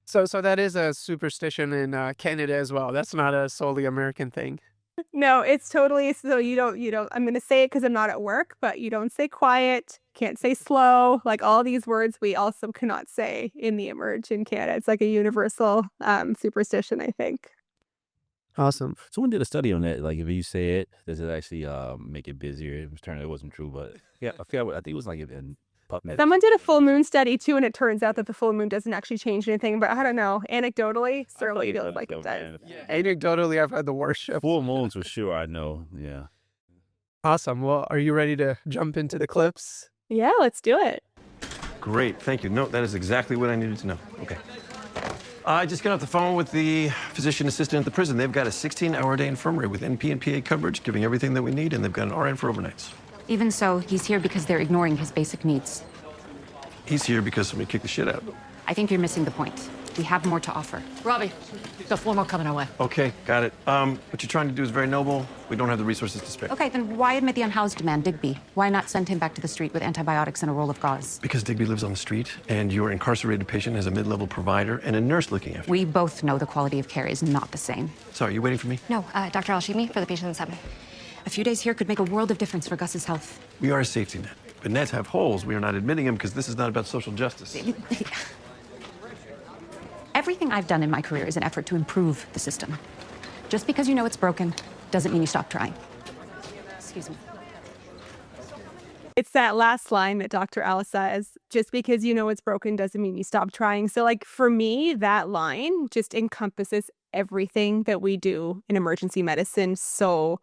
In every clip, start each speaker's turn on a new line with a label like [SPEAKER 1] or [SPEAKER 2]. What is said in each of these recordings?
[SPEAKER 1] So that is a superstition in, Canada as well. That's not a solely American thing.
[SPEAKER 2] No, it's totally so you don't I'm gonna say it because 'cause I'm not at work, but you don't say quiet, can't say slow, like, all these words we also cannot say in the Emerge in Canada. It's like a universal, superstition, I think.
[SPEAKER 1] Awesome.
[SPEAKER 3] Someone did a study on that. Like, if you say it, does it actually make it busier? It was turning it wasn't true, but yeah, I forgot. I think it was like in PubMed.
[SPEAKER 2] Someone did a full moon study too, and it turns out that the full moon doesn't actually change anything, but I don't know, anecdotally,
[SPEAKER 3] I
[SPEAKER 2] certainly
[SPEAKER 3] believe
[SPEAKER 2] feels
[SPEAKER 3] that
[SPEAKER 2] like it
[SPEAKER 3] though,
[SPEAKER 2] does.
[SPEAKER 3] man.
[SPEAKER 1] Anecdotally, I've had the worst shift.
[SPEAKER 3] Full moons for sure. I know. Yeah.
[SPEAKER 1] Awesome. Well, are you ready to jump into the clips?
[SPEAKER 2] Yeah, let's do it.
[SPEAKER 4] Great, thank you. No, that is exactly what I needed to know. Okay. I just got off the phone with the physician assistant at the prison. They've got a 16-hour-a-day infirmary with NP and PA coverage, giving everything that we need, and they've got an RN for overnights.
[SPEAKER 5] Even so, he's here because they're ignoring his basic needs.
[SPEAKER 4] He's here because somebody kicked the shit out of him.
[SPEAKER 5] I think you're missing the point. We have more to offer.
[SPEAKER 6] Robbie, got 4 more coming our way.
[SPEAKER 4] Okay, got it. What you're trying to do is very noble. We don't have the resources to spare.
[SPEAKER 5] Okay, then why admit the unhoused man, Digby? Why not send him back to the street with antibiotics and a roll of gauze?
[SPEAKER 4] Because Digby lives on the street, and your incarcerated patient has a mid-level provider and a nurse looking after him.
[SPEAKER 5] We both know the quality of care is not the same.
[SPEAKER 4] Sorry, you waiting for me?
[SPEAKER 7] No, Dr. Al-Shimi for the patient in 7.
[SPEAKER 5] A few days here could make a world of difference for Gus's health.
[SPEAKER 4] We are a safety net. But nets have holes. We are not admitting them because this is not about social justice.
[SPEAKER 5] Everything I've done in my career is an effort to improve the system. Just because you know it's broken doesn't mean you stop trying. Excuse me.
[SPEAKER 2] It's that last line that Dr. Alice says, "Just because you know it's broken doesn't mean you stop trying." So, like, for me, that line just encompasses everything that we do in emergency medicine so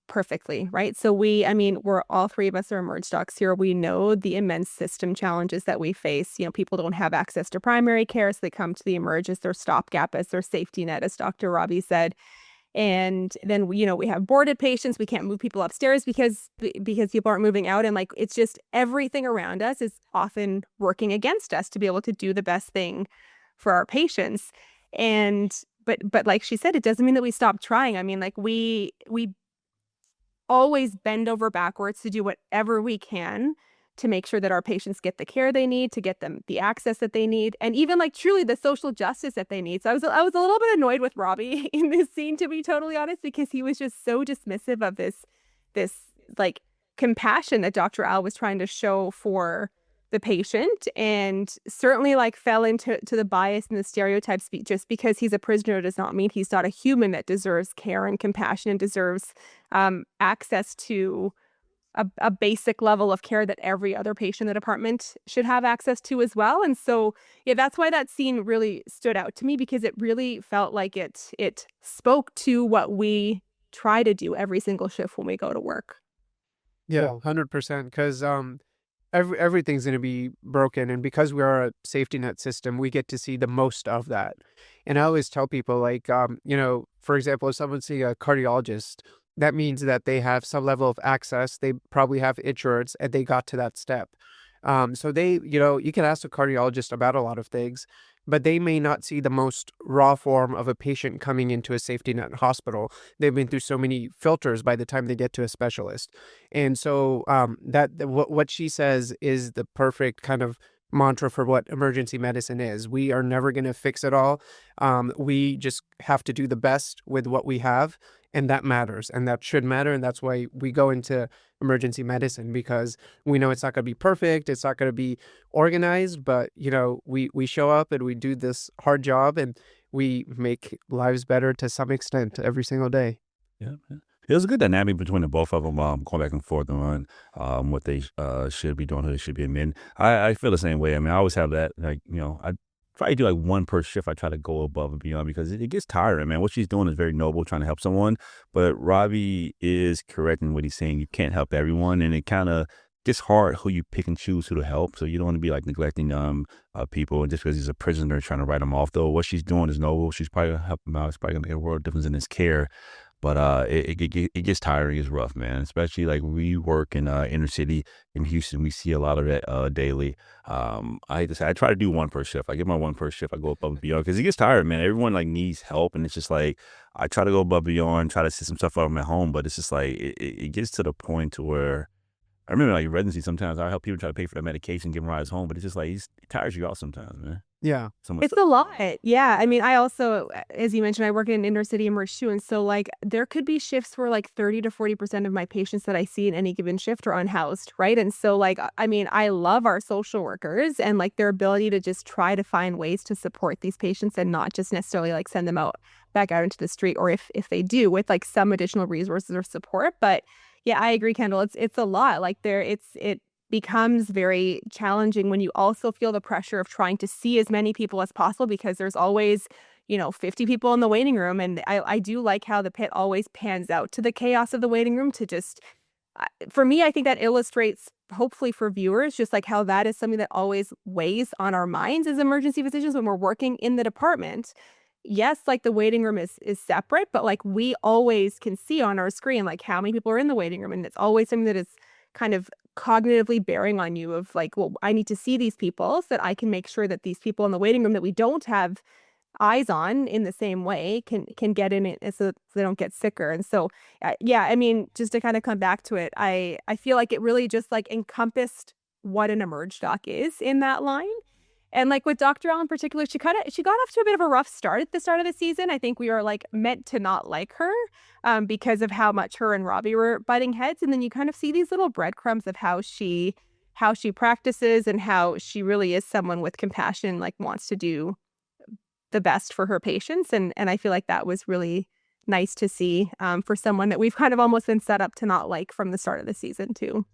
[SPEAKER 2] perfectly, right? So we're all 3 of us are emerge docs here. We know the immense system challenges that we face. You know, people don't have access to primary care, so they come to the emerge as their stopgap, as their safety net, as Dr. Robbie said. And then we have boarded patients. We can't move people upstairs because people aren't moving out. And like, it's just everything around us is often working against us to be able to do the best thing for our patients. And but like she said, it doesn't mean that we stop trying. I mean, like we always bend over backwards to do whatever we can to make sure that our patients get the care they need, to get them the access that they need, and even like truly the social justice that they need. So I was a little bit annoyed with Robbie in this scene, to be totally honest, because he was just so dismissive of this like compassion that Dr. Al was trying to show for the patient, and certainly like fell into the bias and the stereotypes. Just because he's a prisoner does not mean he's not a human that deserves care and compassion and deserves access to a basic level of care that every other patient in the department should have access to as well. And so, yeah, that's why that scene really stood out to me, because it really felt like it spoke to what we try to do every single shift when we go to work.
[SPEAKER 1] Yeah, 100%. Because everything's gonna be broken, and because we are a safety net system, we get to see the most of that. And I always tell people, like, for example, if someone's seeing a cardiologist, that means that they have some level of access. They probably have insurance, and they got to that step. So you can ask a cardiologist about a lot of things, but they may not see the most raw form of a patient coming into a safety net hospital. They've been through so many filters by the time they get to a specialist. And so what she says is the perfect kind of mantra for what emergency medicine is. We are never going to fix it all. We just have to do the best with what we have. And that matters, and that should matter. And that's why we go into emergency medicine, because we know it's not going to be perfect. It's not going to be organized, but, we show up and we do this hard job, and we make lives better to some extent every single day.
[SPEAKER 3] Yeah, yeah. It was a good dynamic between the both of them, going back and forth on what they should be doing, who they should be admitting. I feel the same way. I mean, I always have that, like, I try to do like one per shift. I try to go above and beyond because it gets tiring, man. What she's doing is very noble, trying to help someone. But Robbie is correct in what he's saying. You can't help everyone, and it kind of gets hard who you pick and choose who to help. So you don't want to be like neglecting people just because he's a prisoner trying to write him off. Though what she's doing is noble. She's probably gonna help him out. It's probably gonna make a world of difference in his care. But it gets tiring. It's rough, man. Especially like we work in inner city in Houston. We see a lot of that daily. I hate to say, I try to do one per shift. I get my one per shift. I go above and beyond because it gets tired, man. Everyone like needs help, and it's just like I try to go above and beyond, try to set some stuff up at home. But it's just like it gets to the point to where I remember like residency. Sometimes I help people try to pay for their medication, give them rides home, but it's just like it tires you out sometimes, man.
[SPEAKER 1] Yeah.
[SPEAKER 3] So much
[SPEAKER 2] It's a lot. Yeah. I mean, I also, as you mentioned, I work in inner city emerge too. And so, like, there could be shifts where like 30 to 40% of my patients that I see in any given shift are unhoused. Right. And so, like, I mean, I love our social workers and like their ability to just try to find ways to support these patients and not just necessarily like send them out back out into the street, or if they do, with like some additional resources or support. But yeah, I agree, Kendall. It's a lot. Like it becomes very challenging when you also feel the pressure of trying to see as many people as possible because there's always, 50 people in the waiting room. And I do like how the Pitt always pans out to the chaos of the waiting room to just, for me, I think that illustrates, hopefully for viewers, just like how that is something that always weighs on our minds as emergency physicians when we're working in the department. Yes, like the waiting room is separate, but like we always can see on our screen like how many people are in the waiting room. And it's always something that is kind of cognitively bearing on you of like, well, I need to see these people so that I can make sure that these people in the waiting room that we don't have eyes on in the same way can get in it so they don't get sicker. And so, yeah, I mean, just to kind of come back to it, I feel like it really just like encompassed what an emerge doc is in that line. And like with Dr. Allen in particular, she got off to a bit of a rough start at the start of the season. I think we were like meant to not like her because of how much her and Robbie were butting heads. And then you kind of see these little breadcrumbs of how she practices and how she really is someone with compassion, like wants to do the best for her patients. And I feel like that was really nice to see for someone that we've kind of almost been set up to not like from the start of the season too.